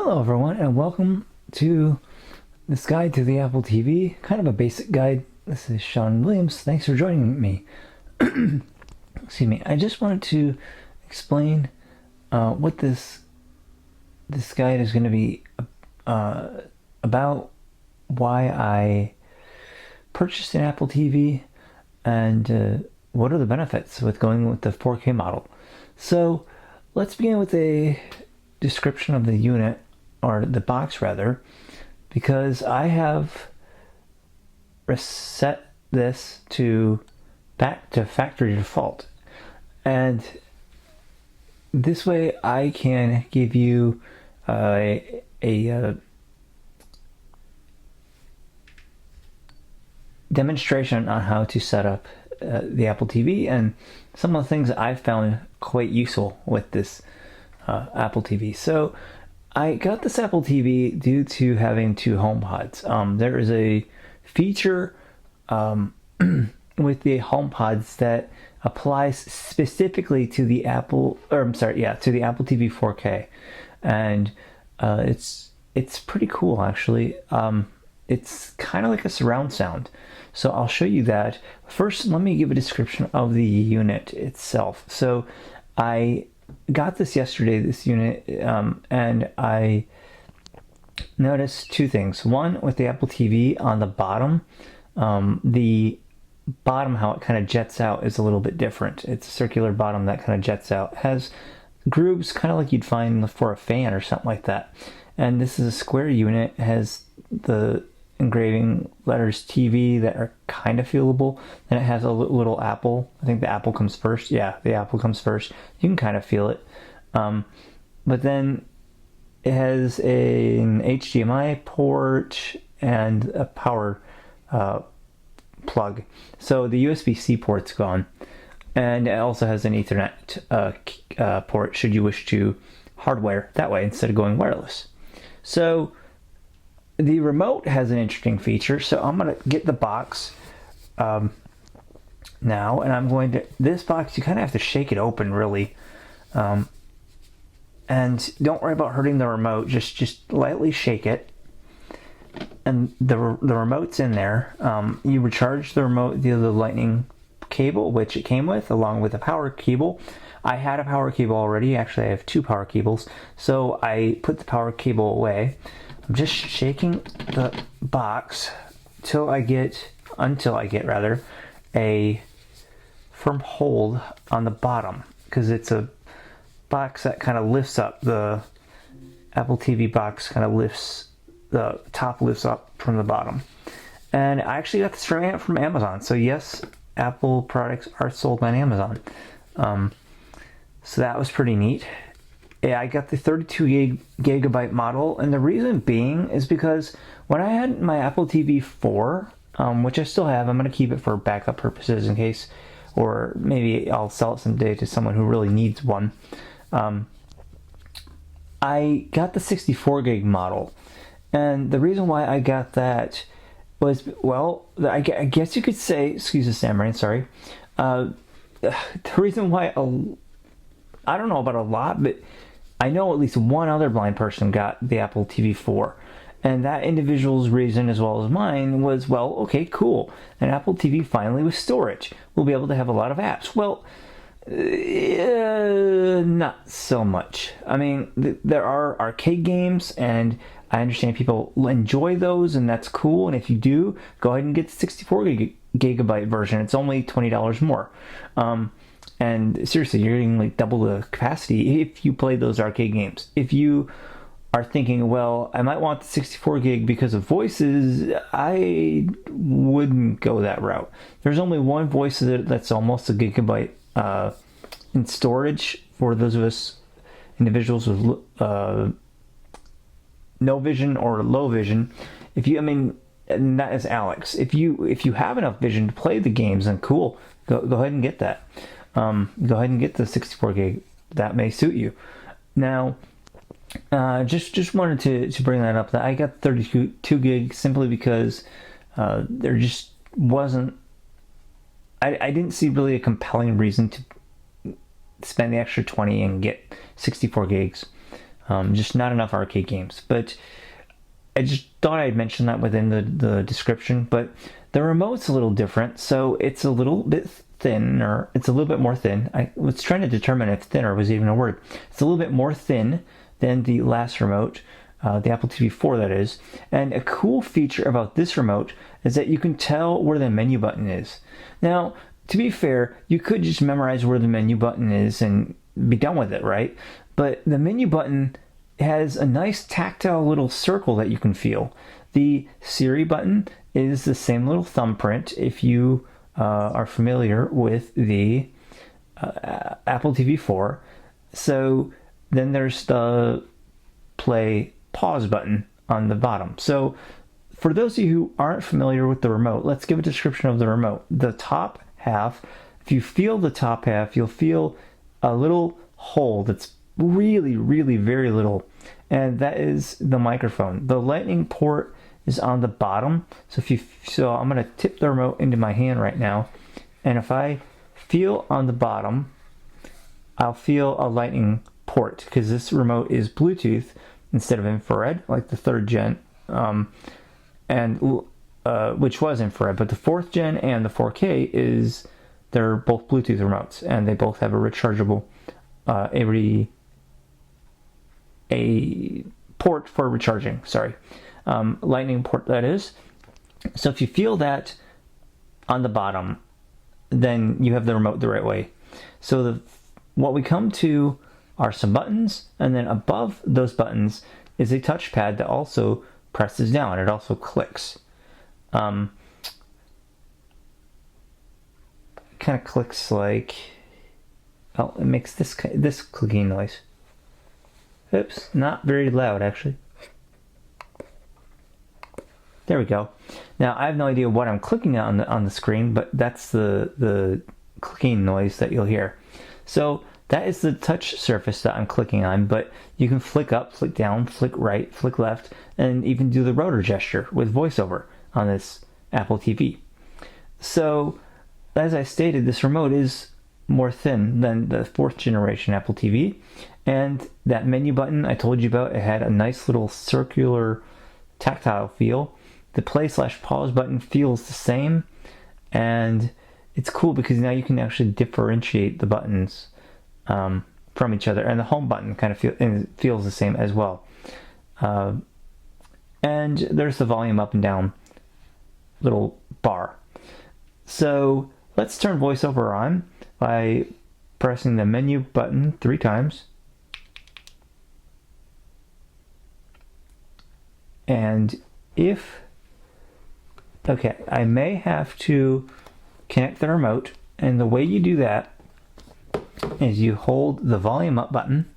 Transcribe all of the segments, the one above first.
Hello everyone and welcome to this guide to the Apple TV, kind of a basic guide. This is Sean Williams. Thanks for joining me. Excuse me. I just wanted to explain what this guide is going to be about, why I purchased an Apple TV, and what are the benefits with going with the 4K model. So let's begin with a description of the unit, or the box rather, because I have reset this back to factory default, and this way I can give you a demonstration on how to set up the Apple TV and some of the things that I've found quite useful with this Apple TV. So I got this Apple TV due to having two HomePods. There is a feature with the HomePods that applies specifically to the Apple TV 4K, and it's pretty cool actually. It's kind of like a surround sound. So I'll show you that. First, let me give a description of the unit itself. So I got this yesterday, this unit, and I noticed two things. One, with the Apple TV on the bottom, how it kind of jets out is a little bit different. It's a circular bottom that kind of jets out. It has grooves kind of like you'd find for a fan or something like that. And this is a square unit. It has the engraving letters TV that are kind of feelable. Then it has a little apple. I think the apple comes first. Yeah, the apple comes first. You can kind of feel it. But then it has an HDMI port and a power plug. So the USB-C port's gone. And it also has an Ethernet port should you wish to hardwire that way instead of going wireless. So the remote has an interesting feature. So I'm going to get the box now, and I'm going to, this box, you kind of have to shake it open really. And don't worry about hurting the remote, just lightly shake it. And the remote's in there. You recharge the remote via the lightning cable, which it came with, along with a power cable. I had a power cable already. Actually, I have two power cables. So I put the power cable away. I'm just shaking the box until I get a firm hold on the bottom, because it's a box that kind of lifts up. The Apple TV box kind of lifts, the top lifts up from the bottom. And I actually got this from Amazon. So yes, Apple products are sold on Amazon. So that was pretty neat. Yeah, I got the 32 gigabyte model, and the reason being is because when I had my Apple TV 4, which I still have, I'm going to keep it for backup purposes in case, or maybe I'll sell it someday to someone who really needs one. I got the 64 gig model, and the reason why I got that was, well, I guess you could say, excuse the stammering, sorry. The reason why, I don't know about a lot, but I know at least one other blind person got the Apple TV 4. And that individual's reason, as well as mine, was, well, okay, cool. An Apple TV finally with storage. We'll be able to have a lot of apps. Well, not so much. I mean, there are arcade games, and I understand people enjoy those, and that's cool. And if you do, go ahead and get the 64 gigabyte version. It's only $20 more. And seriously, you're getting like double the capacity if you play those arcade games. If you are thinking, well, I might want the 64 gig because of voices, I wouldn't go that route. There's only one voice that's almost a gigabyte in storage for those of us individuals with no vision or low vision. And that is Alex. If you have enough vision to play the games, then cool, go ahead and get that. Go ahead and get the 64 gig. That may suit you. Now, just wanted to bring that up. That I got 32 gig simply because there just wasn't. I didn't see really a compelling reason to spend the extra 20 and get 64 gigs. Just not enough arcade games. But I just thought I'd mention that within the description. But the remote's a little different, so it's a little bit thinner. It's a little bit more thin. I was trying to determine if thinner was even a word. It's a little bit more thin than the last remote, the Apple TV 4 that is. And a cool feature about this remote is that you can tell where the menu button is. Now, to be fair, you could just memorize where the menu button is and be done with it, right? But the menu button has a nice tactile little circle that you can feel. The Siri button is the same little thumbprint if you are familiar with the Apple TV 4. So then there's the play pause button on the bottom. So for those of you who aren't familiar with the remote, let's give a description of the remote. The top half, if you feel the top half, you'll feel a little hole that's really, really very little, and that is the microphone. The lightning port is on the bottom. So I'm going to tip the remote into my hand right now, and if I feel on the bottom, I'll feel a lightning port because this remote is Bluetooth instead of infrared, like the 3rd gen, which was infrared, but the 4th gen and the 4K they're both Bluetooth remotes, and they both have a rechargeable a port for recharging. Lightning port that is. So if you feel that on the bottom, then you have the remote the right way. So what we come to are some buttons, and then above those buttons is a touchpad that also presses down. It also clicks. Kind of clicks like, it makes this clicking noise. Oops, not very loud actually. There we go. Now I have no idea what I'm clicking on the screen, but that's the clicking noise that you'll hear. So that is the touch surface that I'm clicking on, but you can flick up, flick down, flick right, flick left, and even do the rotor gesture with VoiceOver on this Apple TV. So as I stated, this remote is more thin than the 4th generation Apple TV, and that menu button I told you about, it had a nice little circular tactile feel. The play/pause button feels the same, and it's cool because now you can actually differentiate the buttons from each other, and the home button kind of feels the same as well. And there's the volume up and down little bar. So let's turn VoiceOver on by pressing the menu button 3 times. And I may have to connect the remote, and the way you do that is you hold the volume up button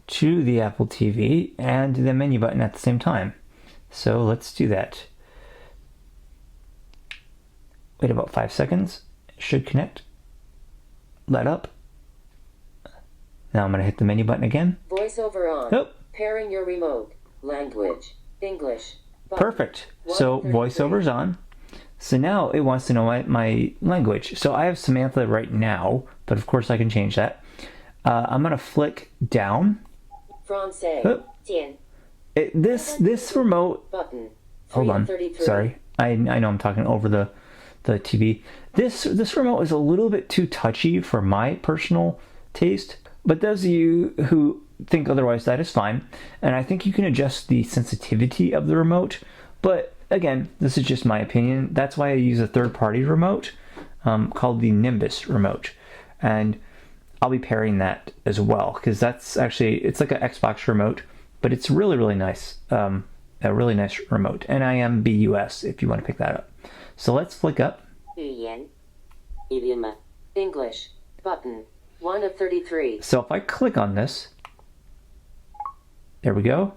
to the Apple TV and the menu button at the same time. So let's do that. Wait about 5 seconds. It should connect. Let up. Now I'm going to hit the menu button again. VoiceOver on. Oh. Pairing your remote. Language. English. Button. Perfect. So VoiceOver's on. So now it wants to know my language. So I have Samantha right now, but of course I can change that. I'm going to flick down. Francais. Oh. This remote... Button. Hold on. Sorry. I know I'm talking over the TV. This remote is a little bit too touchy for my personal taste, but those of you who think otherwise, that is fine. And I think you can adjust the sensitivity of the remote, but again, this is just my opinion. That's why I use a third-party remote called the Nimbus remote, and I'll be pairing that as well, because that's actually, it's like an Xbox remote, but it's really, really nice. A really nice remote. NIMBUS if you want to pick that up. So let's flick up. 语言 Idioma. English. Button. 1 of 33. So if I click on this, there we go.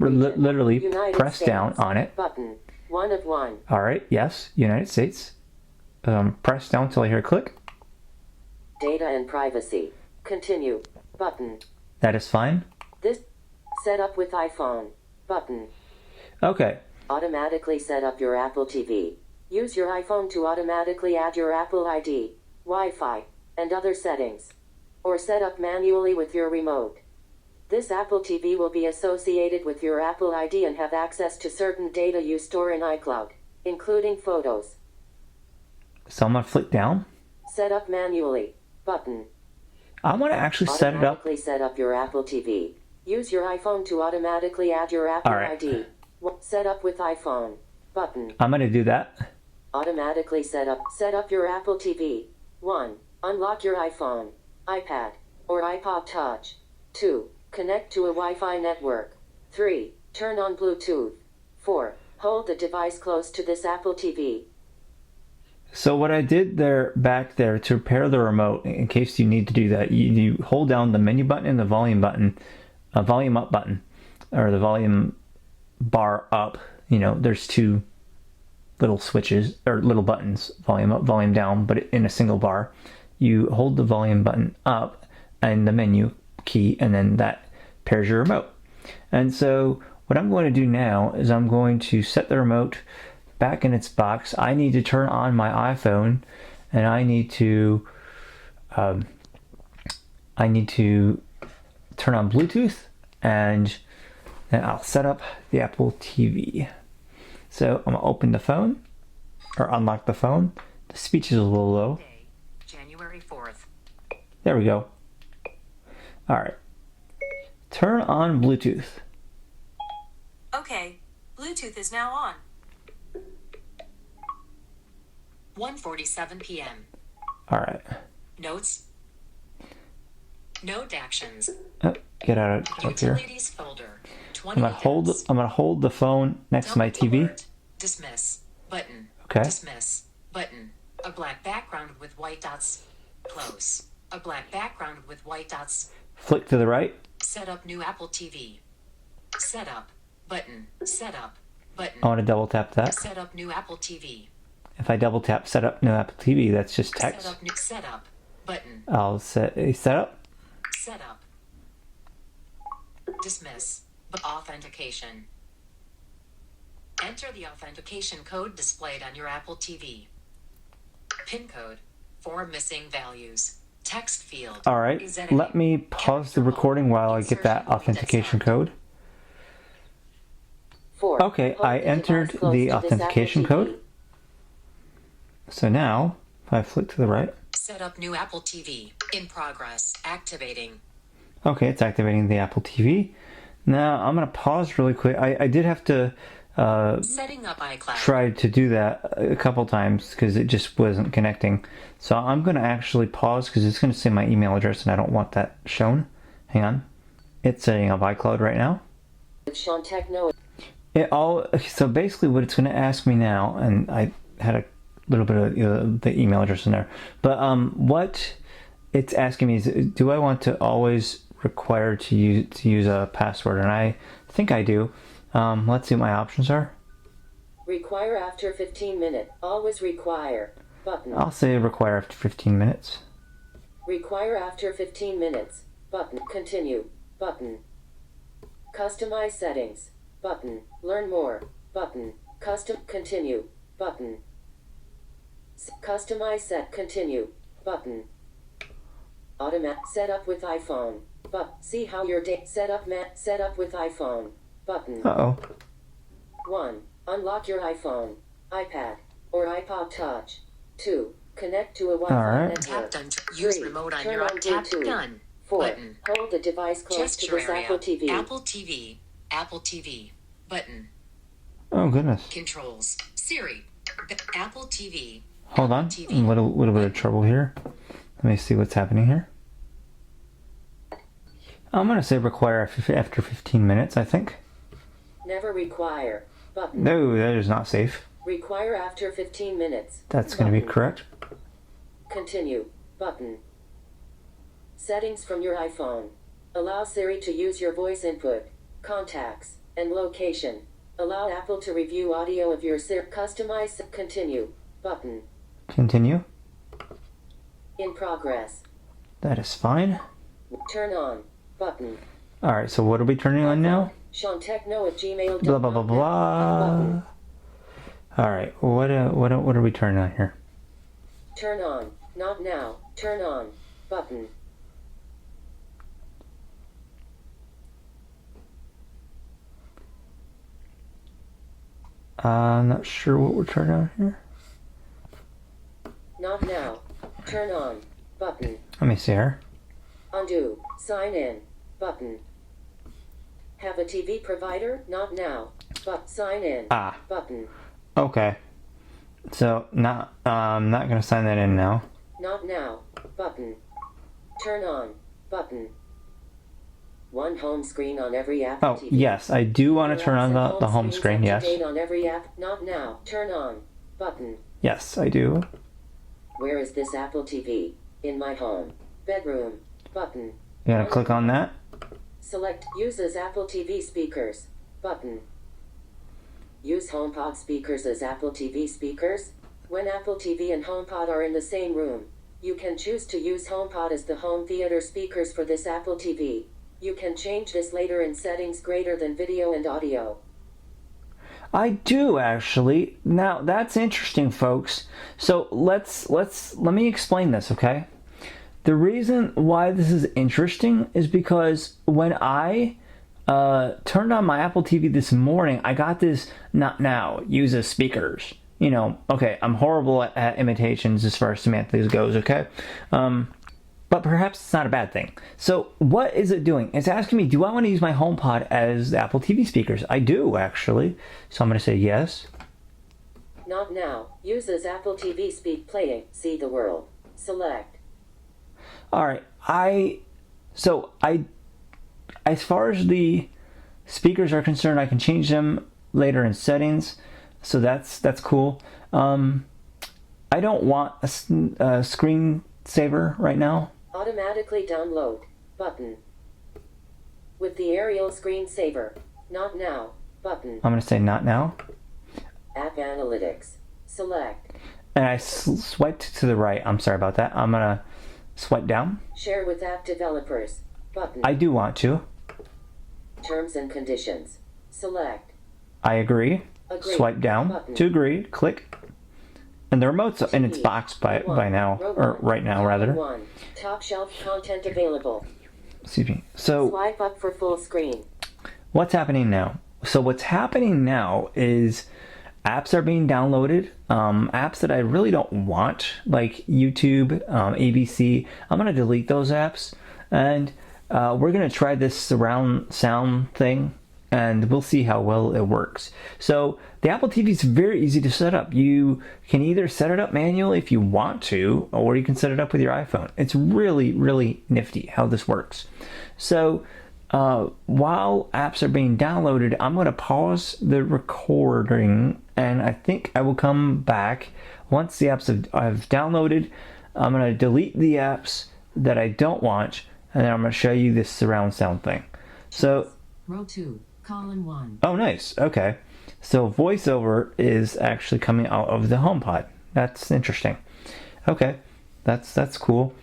We're literally press down on it. Button. 1 of 1. All right, yes, United States. Press down until I hear click. Data and privacy. Continue. Button. That is fine. This. Set up with iPhone. Button. Okay. Automatically set up your Apple TV. Use your iPhone to automatically add your Apple ID, Wi-Fi, and other settings. Or set up manually with your remote. This Apple TV will be associated with your Apple ID and have access to certain data you store in iCloud, including photos. So I'm going to flick down. Set up manually. Button. I want to actually set it up. Automatically set up your Apple TV. Use your iPhone to automatically add your Apple ID. Set up with iPhone. Button. I'm going to do that. Automatically set up your Apple TV. 1. Unlock your iPhone, iPad, or iPod Touch. 2. Connect to a Wi-Fi network. 3. Turn on Bluetooth. 4. Hold the device close to this Apple TV. So what I did there back there to pair the remote, in case you need to do that, you hold down the menu button and the volume button, volume up button, or the volume bar up. You know, there's two little switches or little buttons, volume up, volume down, but in a single bar. You hold the volume button up and the menu key, and then that pairs your remote. And so what I'm going to do now is I'm going to set the remote back in its box. I need to turn on my iPhone, and I need to turn on Bluetooth, and then I'll set up the Apple TV. So I'm gonna open the phone, or unlock the phone. The speech is a little low. January 4th. There we go. All right. Turn on Bluetooth. Okay, Bluetooth is now on. 1:47 p.m. All right. Notes. Note actions. Oh, get out of here. Utilities folder. I'm gonna hold the phone next to my TV. Alert. Dismiss. Button. Okay. Dismiss. Button. A black background with white dots. Close. A black background with white dots. Flick to the right. Set up new Apple TV. Set up. Button. Set up. Button. I want to double tap that. Set up new Apple TV. If I double tap set up new Apple TV, that's just text. Set up new setup. Button. I'll set a setup. Setup. Dismiss. Authentication. Enter the authentication code displayed on your Apple TV. PIN code. 4 missing values. Text field. All right. Let me pause the recording while I get that authentication code. 4. Okay, I entered the authentication code. So now, if I flick to the right. Set up new Apple TV. In progress. Activating. Okay, it's activating the Apple TV. Now, I'm going to pause really quick. I did have to Setting up iCloud. try to do that a couple times because it just wasn't connecting. So I'm going to actually pause because it's going to say my email address and I don't want that shown. Hang on. It's setting up iCloud right now. So basically what it's going to ask me now, and I had a little bit of the email address in there, but what it's asking me is, do I want to always require to use a password? And I think I do. Let's see what my options are. Require after 15 minutes. Always require. Button. I'll say require after 15 minutes. Require after 15 minutes. Button. Continue. Button. Customize settings. Button. Learn more. Button. Custom. Continue. Button. Customize set. Continue. Button. Automatic. Set up with iPhone. See how your date. Set up with iPhone. Button. Uh-oh. 1. Unlock your iPhone, iPad, or iPod Touch. 2. Connect to a Wi-Fi Alright. network. Tap done. Use 3. remote on Turn your on tap Bluetooth. done. 4. Button. Hold the device close to Gesture this area. Apple TV. Apple TV. Apple TV. Button. Oh, goodness. Controls. Siri. Apple TV. Hold on. TV. A little bit of trouble here. Let me see what's happening here. I'm going to say require after 15 minutes, I think. Never require. Button. No, that is not safe. Require after 15 minutes. That's going to be correct. Continue. Button. Settings from your iPhone. Allow Siri to use your voice input, contacts, and location. Allow Apple to review audio of your Siri. Customize. Continue. Button. Continue. In progress. That is fine. Turn on. Button. All right, so what are we turning on now? SeanTechno@gmail.com. Blah, blah, blah, blah. All right, what are we turning on here? Turn on. Not now. Turn on. Button. I'm not sure what we're turning on here. Not now. Turn on. Button. Let me see here. Undo. Sign in. Button. Have a TV provider? Not now. But sign in. Button. Okay. So I'm not gonna sign that in now. Not now. Button. Turn on. Button. One home screen on every Apple Oh, TV. yes, I do want to turn on the home screen, yes. On every app. Not now. Turn on. Button. Yes, I do. Where is this Apple TV? In my home. Bedroom. Button. You gotta click on that. Select Uses Apple TV speakers. Button. Use HomePod speakers as Apple TV speakers. When Apple TV and HomePod are in the same room, you can choose to use HomePod as the home theater speakers for this Apple TV. You can change this later in settings greater than video and audio. I do actually. Now that's interesting, folks. So let me explain this, okay? The reason why this is interesting is because when I turned on my Apple TV this morning, I got this not now, uses speakers. You know, okay, I'm horrible at imitations as far as semantics goes, okay? But perhaps it's not a bad thing. So what is it doing? It's asking me, do I want to use my HomePod as the Apple TV speakers? I do, actually. So I'm going to say yes. Not now. Uses Apple TV speak playing. See the world. Select. All right. As far as the speakers are concerned, I can change them later in settings. So that's cool. I don't want a screensaver right now. Automatically download. Button. With the Arial screensaver. Not now. Button. I'm going to say not now. App Analytics. Select. And I swiped to the right. I'm sorry about that. I'm going to swipe down. Share with app developers. Button. I do want to. Terms and conditions. Select. I agree. Swipe down Button. to agree. Click. And the remote's in its box by now, or right now rather. Top shelf content available. Excuse me. So Swipe up for full screen. what's happening now? So what's happening now is apps are being downloaded. Apps that I really don't want, like YouTube, ABC. I'm gonna delete those apps, and we're gonna try this surround sound thing, and we'll see how well it works. So the Apple TV is very easy to set up. You can either set it up manually if you want to, or you can set it up with your iPhone. It's really, really nifty how this works. So while apps are being downloaded, I'm going to pause the recording, and I think I will come back once the apps I've downloaded. I'm going to delete the apps that I don't want, and then I'm going to show you this surround sound thing. So Row 2, column 1. Oh, nice. Okay. So voiceover is actually coming out of the HomePod. That's interesting. Okay. That's cool.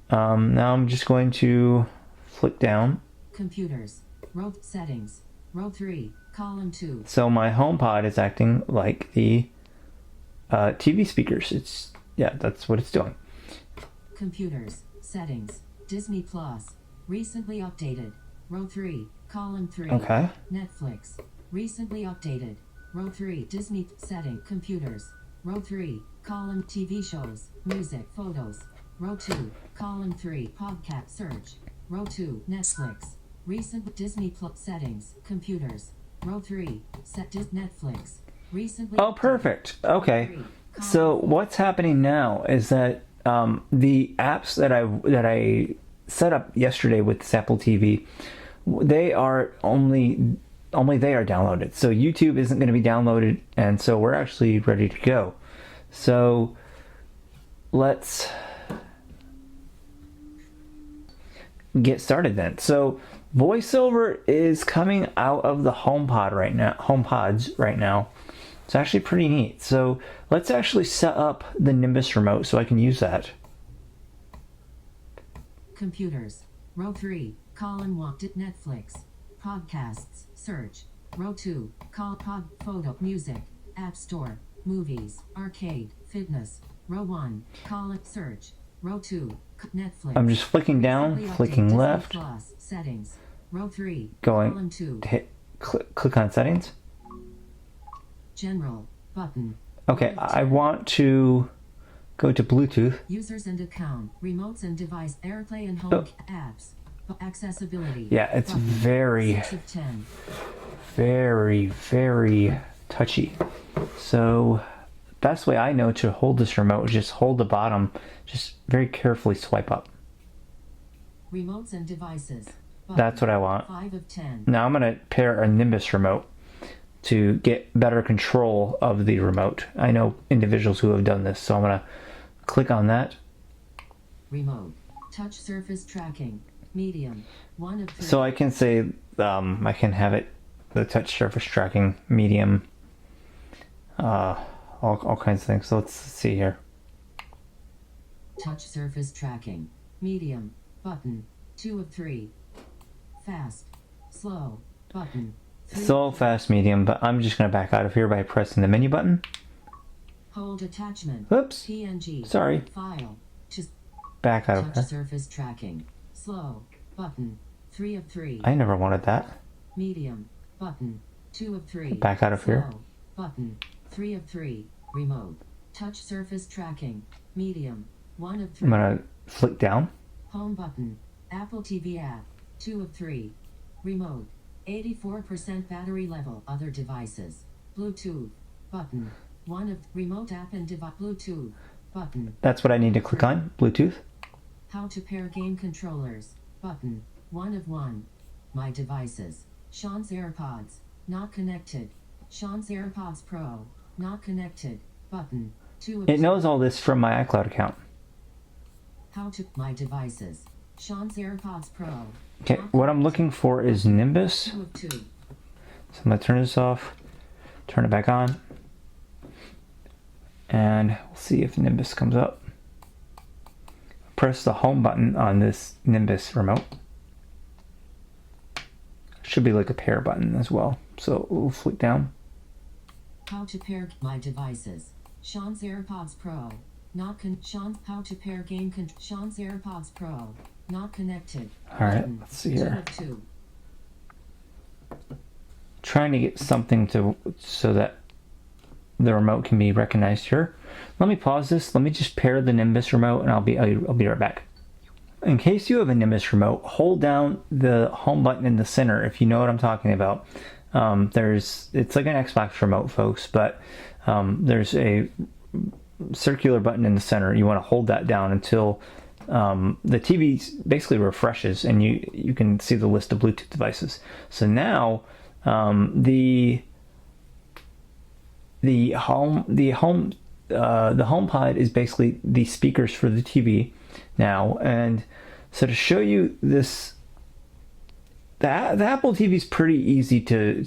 Now I'm just going to flick down. Computers. Row settings. Row 3, column 2. So my HomePod is acting like the TV speakers. That's what it's doing. Computers. Settings. Disney Plus. Recently updated. Row 3, column 3. Okay. Netflix. Recently updated. Row 3, Disney setting. Computers. Row 3, column TV shows. Music, photos. Row 2, column 3, podcast search. Row 2, Netflix. Recent Disney Plus settings. Computers. Row 3, set Netflix. Recently. Oh, perfect. Okay. So what's happening now is that the apps that I set up yesterday with this Apple TV, they are only they are downloaded. So YouTube isn't going to be downloaded, and so we're actually ready to go. So let's get started then. So voiceover is coming out of the HomePods right now. It's actually pretty neat. So let's actually set up the Nimbus remote so I can use that. Computers. Row 3, column 1, Netflix. Podcasts, search. Row 2, pod, photo, music. App Store, movies, arcade, fitness. Row 1, column, search. Row 2, Netflix. I'm just flicking down, flicking left. Plus, settings. Row 3, going column 2. click on settings. General. Button. Okay, I want to go to Bluetooth. Users and account. Remotes and device. AirPlay and home apps. Accessibility. Yeah, it's Button. very, 6 of 10. very touchy. So best way I know to hold this remote is just hold the bottom, just very carefully swipe up. Remotes and devices. Button. That's what I want. 5 of 10. Now I'm going to pair a Nimbus remote to get better control of the remote. I know individuals who have done this, so I'm going to click on that. Remote. Touch surface tracking. Medium. 1 of 3. So I can say I can have it, the touch surface tracking, medium, all kinds of things. So let's see here. Touch surface tracking. Medium. Button. 2 of 3. Fast. Slow. Button. 3 Slow, fast, medium, but I'm just going to back out of here by pressing the menu button. Hold attachment. Oops. PNG. Sorry. File. Just Back out of touch there. surface tracking. Slow. Button. 3 of 3. I never wanted that. Medium. Button. 2 of 3. Back out of here. Slow. Button. 3 of 3. Remote. Touch surface tracking. Medium. 1 of 3. I'm going to flick down. Home button. Apple TV app. 2 of 3. Remote. 84% battery level. Other devices. Bluetooth. Button. 1 of remote app and device. Bluetooth. Button. That's what I need to click on. Bluetooth. How to pair game controllers. Button. 1 of 1. My devices. Sean's AirPods. Not connected. Sean's AirPods Pro. Not connected. Button. 2 of It knows all this from my iCloud account. How to my devices. Sean's AirPods Pro. Okay, what I'm looking for is Nimbus. 2 of 2. So I'm going to turn this off, turn it back on, and we'll see if Nimbus comes up. Press the home button on this Nimbus remote. Should be like a pair button as well. So we'll flick down. How to pair my devices. Sean's AirPods Pro. Not Sean. How to pair game Sean's AirPods Pro. Not connected. All right, Button. let's see here. 2 of 2. Trying to get something to so that the remote can be recognized here. Let me pause this. Let me just pair the Nimbus remote, and I'll be right back. In case you have a Nimbus remote, hold down the home button in the center if you know what I'm talking about. It's like an Xbox remote, folks, but there's a circular button in the center. You want to hold that down until the TV basically refreshes and you can see the list of Bluetooth devices. So now the HomePod is basically the speakers for the TV now. And so to show you this, the Apple TV is pretty easy to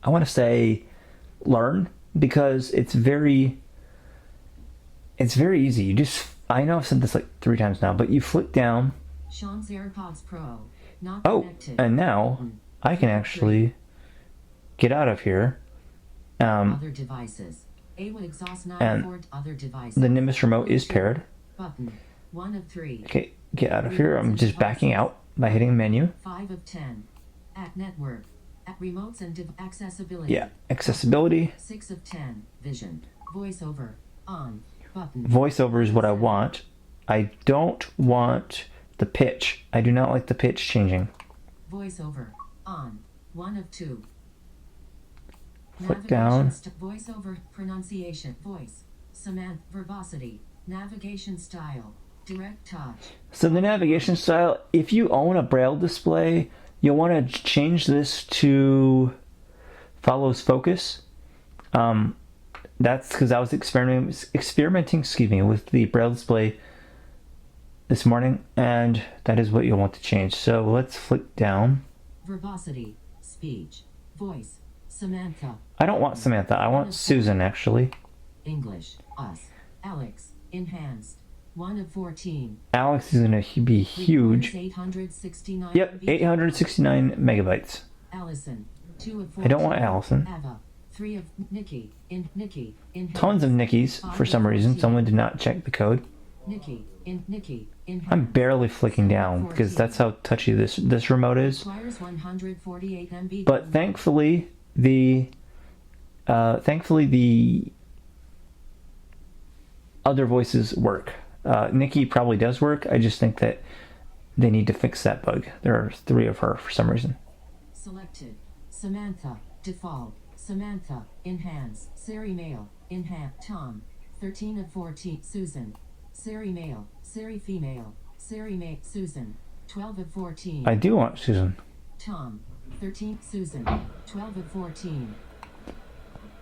I want to say learn, because it's very easy. You just, I know I've said this like 3 times now, but you flick down. Sean's AirPods Pro. Not Oh, connected. and now I can actually get out of here. Other devices. AWA exhaust 9 and port. Other devices. The Nimbus remote is paired. Button. 1 of 3. Okay, get out of here. I'm just backing out by hitting menu. 5 of 10. At network. At remotes and accessibility. Yeah, accessibility. 6 of 10. Vision. Voiceover. On. Button. Voiceover is what I want. I don't want the pitch. I do not like the pitch changing. Voiceover. On. 1 of 2. Click down. Voiceover. Pronunciation. Voice. Samantha. Verbosity. Navigation style. Direct touch. So the navigation style, if you own a Braille display, you'll want to change this to follows focus. That's because I was experimenting with the Braille display this morning, and that is what you'll want to change. So let's flick down. Verbosity. Speech. Voice. Samantha. I don't want Samantha. I want Susan, actually. English. Us. Alex. Enhanced. 1 of 14. Alex is going to be huge. 869. Yep, 869 megabytes. Allison. 2 of 14. I don't want Allison. Ava. 3 of Nikki. Nikki. Tons of Nickies for some reason. Someone did not check the code. Nikki. I'm barely flicking down because that's how touchy this remote is. Requires 148 MB. But thankfully the other voices work. Nikki probably does work. I just think that they need to fix that bug. There are 3 of her for some reason. Selected. Samantha. Default. Samantha. Enhance. Siri male. Enhance. Tom. 13 of 14. Susan. Siri male. Siri female. Siri male. Susan. 12 of 14. I do want Susan. Tom. 13. Susan. 12 of 14.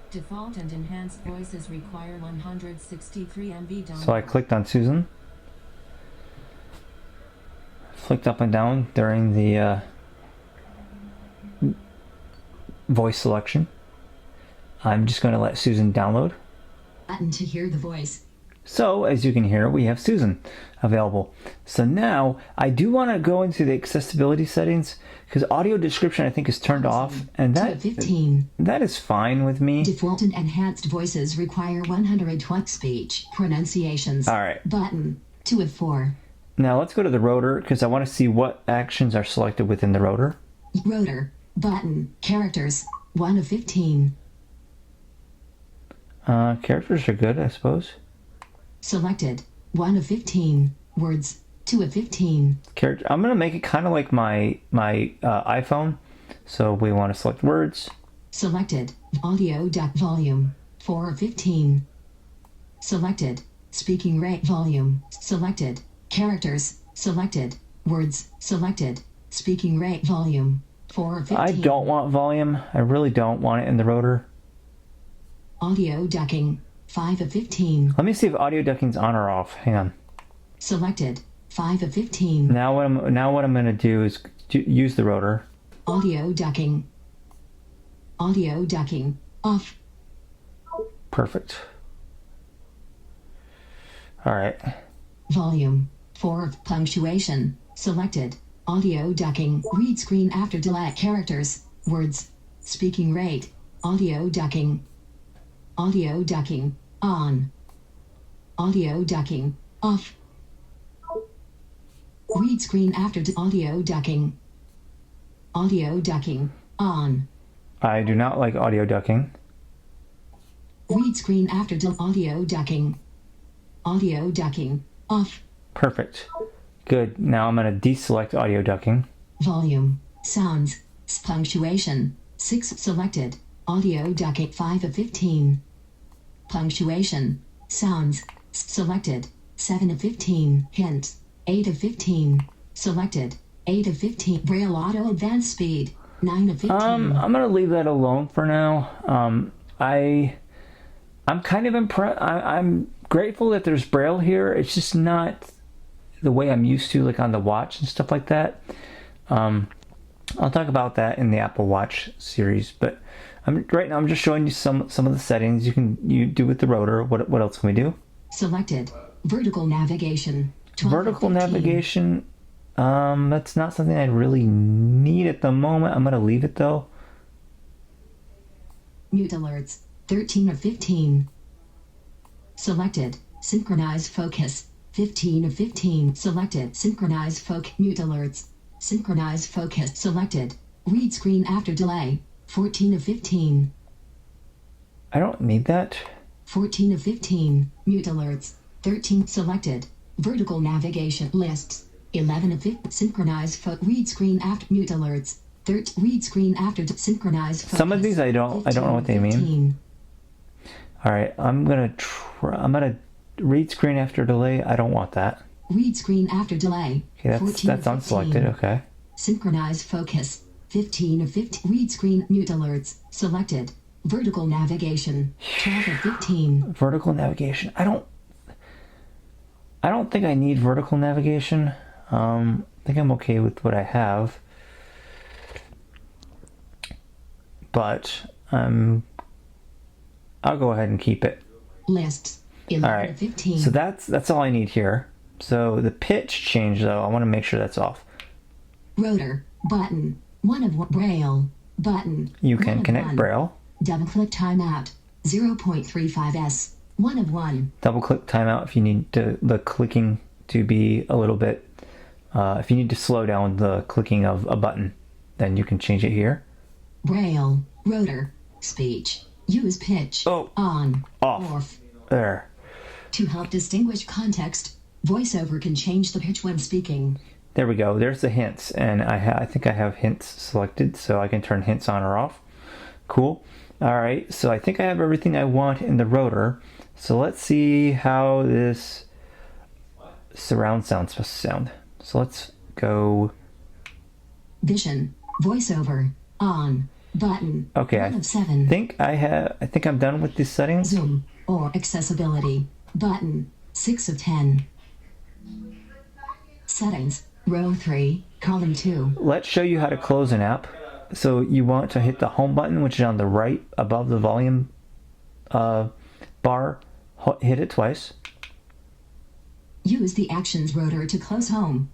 Default and enhanced voices require 163 MB download. So I clicked on Susan. Flicked up and down during the voice selection. I'm just going to let Susan download. Button to hear the voice. So, as you can hear, we have Susan available. So now, I do want to go into the accessibility settings because audio description I think is turned off, and that is fine with me. Default and enhanced voices require 100 speech pronunciations. All right. Button 2 of 4. Now let's go to the rotor because I want to see what actions are selected within the rotor. Rotor button characters 1 of 15. Characters are good, I suppose. Selected 1 of 15. Words 2 of 15. Character. I'm gonna make it kind of like my iPhone. So we want to select words. Selected audio duck volume 4 of 15. Selected speaking rate volume. Selected characters. Selected words. Selected speaking rate volume 4 of 15. I don't want volume. I really don't want it in the rotor. Audio ducking 5 of 15. Let me see if audio ducking's on or off. Hang on. Selected 5 of 15. Now what I'm going to do is use the rotor. Audio ducking. Audio ducking off. Perfect. All right. Volume 4 of punctuation. Selected. Audio ducking. Read screen after delay. Characters. Words. Speaking rate. Audio ducking. Audio ducking on. Audio ducking off. Read screen after audio ducking. Audio ducking on. I do not like audio ducking. Read screen after audio ducking. Audio ducking off. Perfect. Good. Now I'm going to deselect audio ducking. Volume, sounds, punctuation, 6 selected. Audio ducking 5 of 15. Punctuation, sounds, selected. 7 of 15. Hint, 8 of 15. Selected, 8 of 15. Braille auto advanced speed, 9 of 15. I'm gonna leave that alone for now. I'm kind of impressed. I'm grateful that there's Braille here. It's just not the way I'm used to, like on the watch and stuff like that. I'll talk about that in the Apple Watch series, but right now I'm just showing you some of the settings you do with the rotor. What else can we do? Selected, vertical navigation. Vertical navigation. That's not something I really need at the moment. I'm gonna leave it though. Mute alerts, 13 of 15. Selected, synchronize focus, 15 of 15. Selected, synchronize focus. Mute alerts, synchronize focus. Selected, read screen after delay, 14 of 15. I don't need that. 14 of 15. Mute alerts, 13. Selected, vertical navigation lists, 11 of 15. Synchronize read screen after mute alerts. Read screen after synchronize focus. Some of these I don't know what they mean. All right, I'm gonna read screen after delay. I don't want that. Read screen after delay. Okay, that's unselected. Okay. Synchronize focus. 15 of 15. Read screen mute alerts. Selected. Vertical navigation. 12 of 15. Vertical navigation. I don't think I need vertical navigation. I think I'm okay with what I have. But I'll go ahead and keep it. Lists. 11 all right. of 15. So that's all I need here. So the pitch change though, I want to make sure that's off. Rotor button. 1 of 1. Braille button. You can connect Braille. Double click timeout. 0.35s. 1 of 1. Double click timeout if you need the clicking to be a little bit, if you need to slow down the clicking of a button, then you can change it here. Braille, rotor, speech, use pitch, on, off. There. To help distinguish context, VoiceOver can change the pitch when speaking. There we go. There's the hints, and I think I have hints selected, so I can turn hints on or off. Cool. All right, so I think I have everything I want in the rotor. So let's see how this surround sound is supposed to sound. So let's go. Vision, VoiceOver, on, button. Okay, 1 of 7. I think I'm done with these settings. Zoom or accessibility, button. 6 of 10. Settings, row 3, column 2. Let's show you how to close an app. So you want to hit the home button, which is on the right above the volume bar. Hit it twice. Use the actions rotor to close home.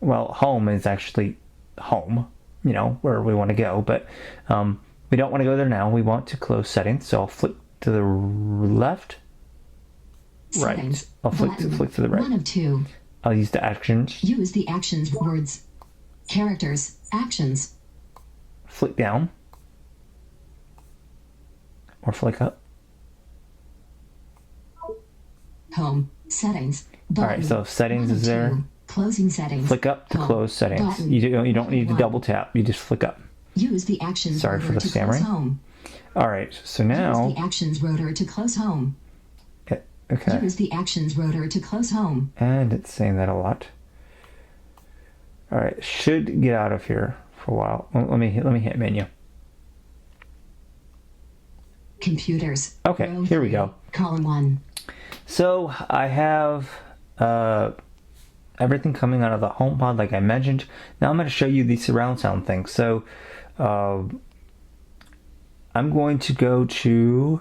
Well, home is actually home, you know, where we want to go, but we don't want to go there now. We want to close settings, so I'll flick to the left. Settings, right. I'll flick to the right. 1 of 2. I'll use the actions. Use the actions words. Characters, actions. Flick down. Or flick up. Home, settings, button. All right, so settings 1 of is there. 2. Closing settings. Flick up to Home, close settings. button. You don't need to double tap. You just flick up. Use the actions Sorry rotor for the to stammering. close home. All right, so now. Use the actions rotor to close home. Okay. Use the actions rotor to close home. And it's saying that a lot. All right, should get out of here for a while. Let me hit menu. Computers. Okay, row here we 3, go. Column 1. So I have everything coming out of the HomePod, like I mentioned. Now I'm going to show you the surround sound thing. So I'm going to go to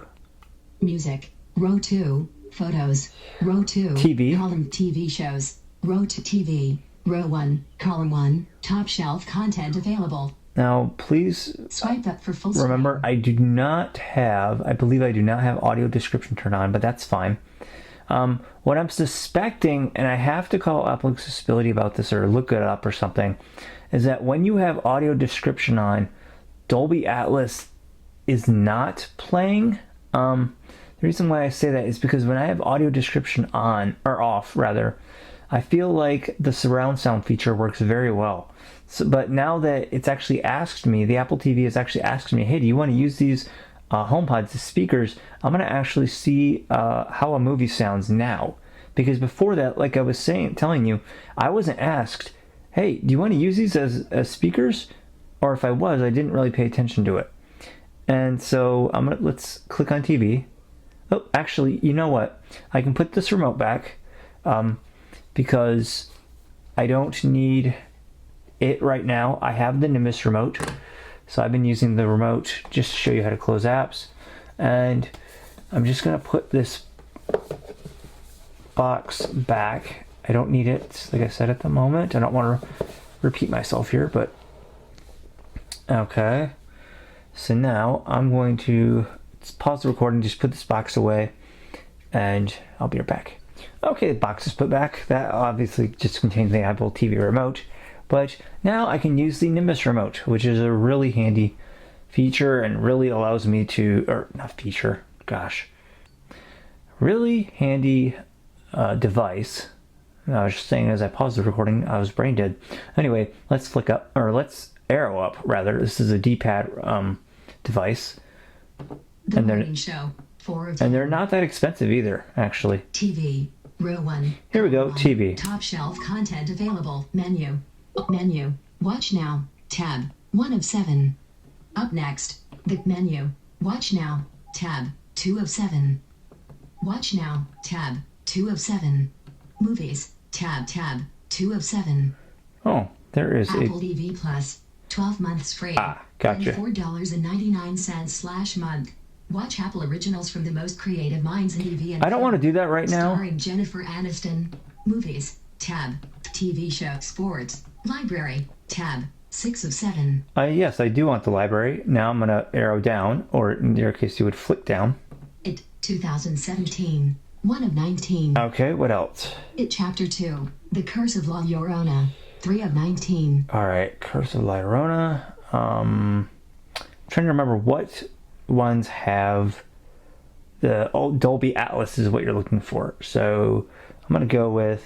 Music. Row 2. Photos. Row 2. TV. Column TV shows. Row 2 TV. Row 1. Column 1. Top shelf content available. Now, please Swipe up for full remember, screen. I believe I do not have audio description turned on, but that's fine. What I'm suspecting, and I have to call Apple Accessibility about this or look it up or something, is that when you have audio description on, Dolby Atmos is not playing. The reason why I say that is because when I have audio description on, or off rather, I feel like the surround sound feature works very well. So, but now that it's actually asked me, the Apple TV has actually asked me, hey, do you want to use these HomePods as speakers? I'm going to actually see how a movie sounds now. Because before that, like I was telling you, I wasn't asked, hey, do you want to use these as speakers? Or if I was, I didn't really pay attention to it. And so let's click on TV. Oh, actually, you know what? I can put this remote back because I don't need it right now. I have the Nimbus remote, so I've been using the remote just to show you how to close apps. And I'm just going to put this box back. I don't need it, like I said, at the moment. I don't want to repeat myself here, but okay. So now I'm going to pause the recording, just put this box away, and I'll be right back. Okay, the box is put back. That obviously just contains the Apple TV remote, but now I can use the Nimbus remote, which is a really handy feature and really allows me to, or not feature, gosh, really handy device. I was just saying as I paused the recording, I was brain dead. Anyway, let's flick up, or let's arrow up rather. This is a D-pad device. The And Morning Show. 4 of 10. And they're not that expensive either, actually. TV. Row 1. Here we go, Column 1. TV. Top shelf content available. Menu. Menu. Watch now. Tab. 1 of 7. Up next. The menu. Watch now. Tab. 2 of 7. Watch now. Tab. 2 of 7. Movies. Tab. 2 of 7. Oh, there is Apple a... TV Plus. 12 months free. Gotcha. And $4.99/month. Watch Apple originals from the most creative minds in TV and I don't want to do that right now. Starring Jennifer Aniston. Movies. Tab. TV show. Sports. Library. Tab. 6 of 7. Yes, I do want the library. Now I'm going to arrow down, or in your case, you would flick down. 2017. 1 of 19. Okay, what else? It Chapter 2. The Curse of La Llorona. 3 of 19. All right, Curse of La Llorona. Trying to remember what ones have the Dolby Atlas is what you're looking for. So I'm gonna go with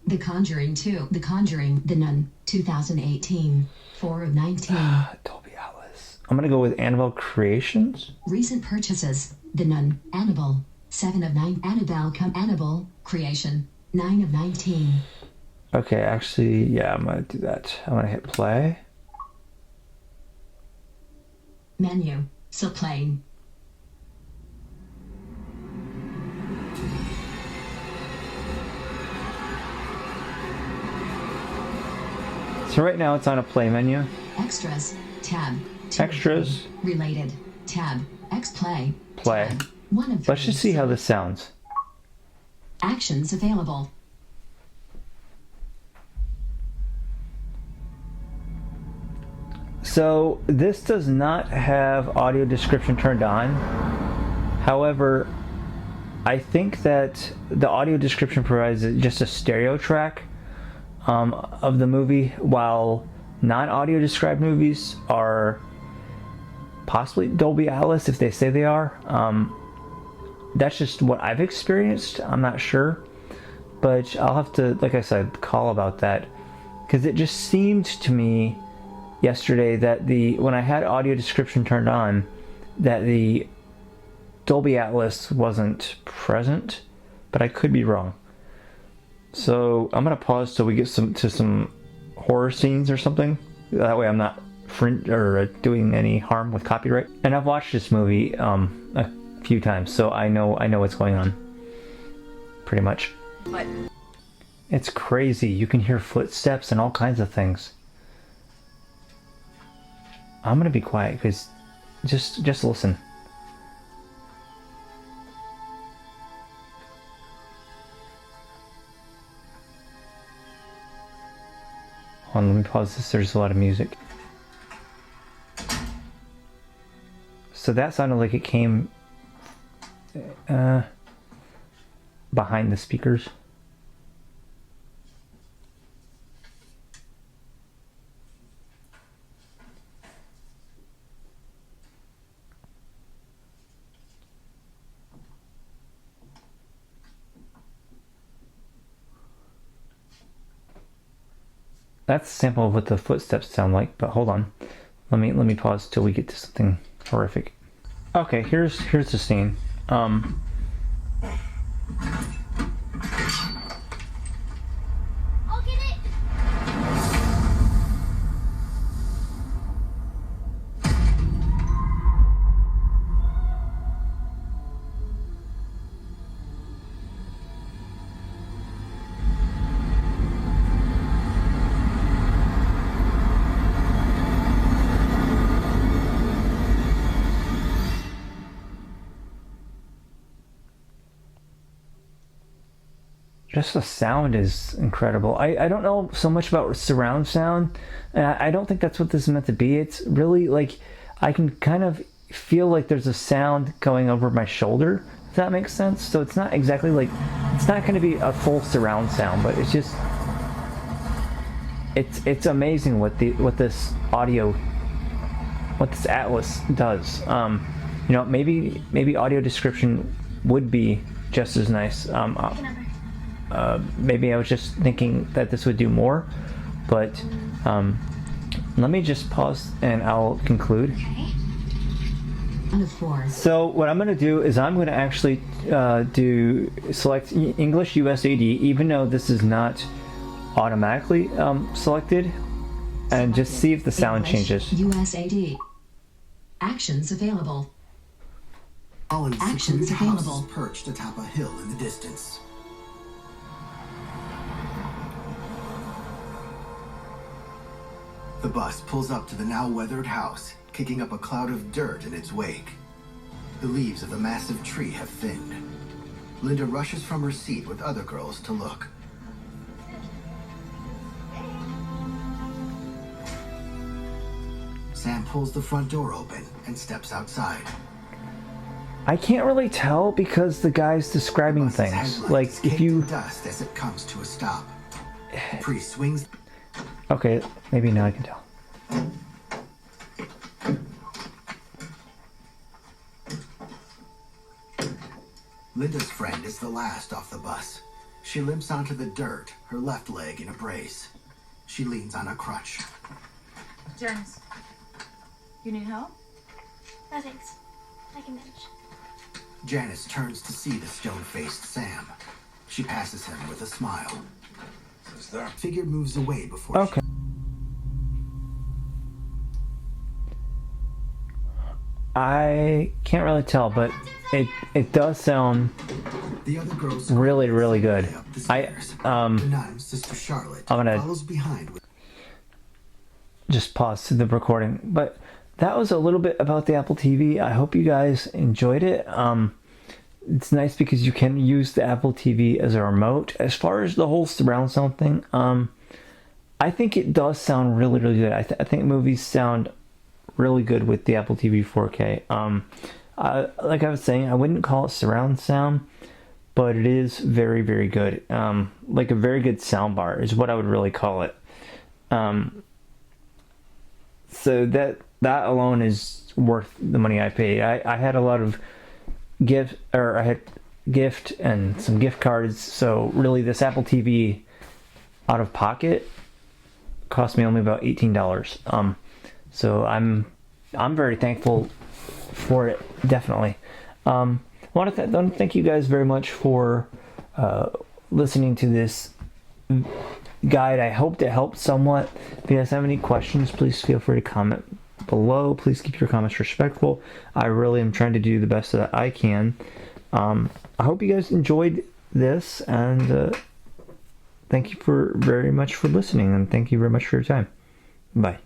The Conjuring 2. The Conjuring. The Nun. 2018. 4 of 19. Dolby Atlas. I'm gonna go with Annabelle Creations. Recent purchases. The Nun. Annabelle. 7 of 9. Annabelle. Creation. 9 of 19. Okay, actually, yeah, I'm gonna do that. I'm gonna hit play. Menu. So playing. So right now it's on a play menu. Extras. Tab. 2 of Extras. 3. Related. Tab. X play. Play. Tab. 1 of 3. Let's just see how this sounds. Actions available. So this does not have audio description turned on. However, I think that the audio description provides just a stereo track of the movie, while non-audio described movies are possibly Dolby Atlas if they say they are. That's just what I've experienced. I'm not sure, but I'll have to, like I said, call about that, because it just seemed to me yesterday that when I had audio description turned on, that the Dolby Atlas wasn't present, but I could be wrong. So I'm gonna pause till we get to some horror scenes or something. That way I'm not doing any harm with copyright. And I've watched this movie a few times, so I know what's going on. Pretty much. But It's crazy. You can hear footsteps and all kinds of things. I'm gonna be quiet because just listen. Hold on, let me pause this. There's a lot of music. So that sounded like it came behind the speakers. That's a sample of what the footsteps sound like, but hold on. Let me pause till we get to something horrific. Okay, here's the scene. I'll get it. Just the sound is incredible. I don't know so much about surround sound. I don't think that's what this is meant to be. It's really like I can kind of feel like there's a sound going over my shoulder, if that makes sense. So it's not exactly like, it's not going to be a full surround sound, but it's just, it's amazing what this Atlas does. You know, maybe audio description would be just as nice. Maybe I was just thinking that this would do more, but let me just pause and I'll conclude. One of 4. So what I'm going to do is I'm going to actually select English USAD, even though this is not automatically selected, and just see if the sound English, changes. USAD. Actions available. All in Actions secluded houses available. perched atop a hill in the distance. The bus pulls up to the now weathered house, kicking up a cloud of dirt in its wake. The leaves of the massive tree have thinned. Linda rushes from her seat with other girls to look. Sam pulls the front door open and steps outside. I can't really tell because the guy's describing Bus's things. headlights Like, if cake you... to dust as it comes to a stop. The priest swings. Okay, maybe now I can tell. Linda's friend is the last off the bus. She limps onto the dirt, her left leg in a brace. She leans on a crutch. Janice, you need help? No thanks. I can manage. Janice turns to see the stone-faced Sam. She passes him with a smile. Figure moves away before Okay. I can't really tell, but it does sound the other girls really, really good. up the stairs. The nun, Sister Charlotte, I'm gonna follows behind with just pause the recording. But that was a little bit about the Apple TV. I hope you guys enjoyed it. It's nice because you can use the Apple TV as a remote. As far as the whole surround sound thing, I think it does sound really, really good. I think movies sound really good with the Apple TV 4K. Like I was saying, I wouldn't call it surround sound, but it is very, very good. Like a very good sound bar is what I would really call it. So that alone is worth the money I paid. I had a lot of I had gift and some gift cards. So really, this Apple TV out of pocket cost me only about $18. So I'm very thankful for it. Definitely. I want to thank you guys very much for listening to this guide. I hope it helped somewhat. If you guys have any questions, please feel free to comment below. Please keep your comments respectful. I really am trying to do the best that I can. I hope you guys enjoyed this, and thank you very much for listening, and thank you very much for your time. Bye.